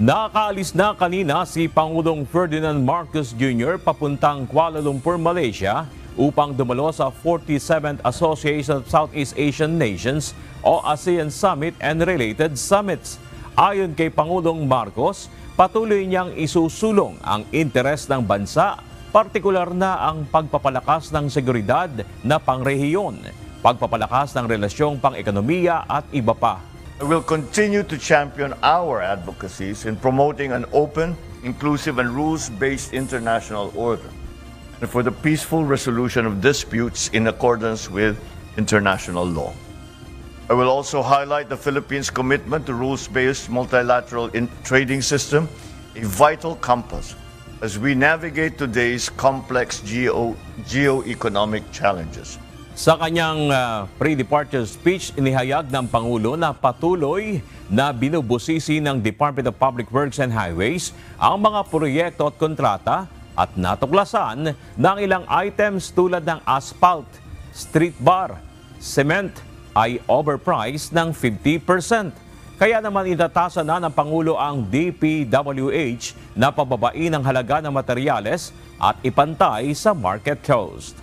Nakaalis na kanina si Pangulong Ferdinand Marcos Jr. papuntang Kuala Lumpur, Malaysia upang dumalo sa 47th Association of Southeast Asian Nations o ASEAN Summit and related summits. Ayon kay Pangulong Marcos, patuloy niyang isusulong ang interes ng bansa, partikular na ang pagpapalakas ng seguridad na pangrehiyon, pagpapalakas ng relasyong pang-ekonomiya at iba pa. I will continue to champion our advocacies in promoting an open, inclusive, and rules-based international order, and for the peaceful resolution of disputes in accordance with international law. I will also highlight the Philippines' commitment to rules-based multilateral trading system, a vital compass as we navigate today's complex geo-economic challenges. Sa kanyang pre-departure speech, inihayag ng Pangulo na patuloy na binubusisi ng Department of Public Works and Highways ang mga proyekto at kontrata at natuklasan ng ilang items tulad ng asphalt, street bar, cement ay overpriced ng 50%. Kaya naman itatasan na ng Pangulo ang DPWH na pababain ang halaga ng materyales at ipantay sa market cost.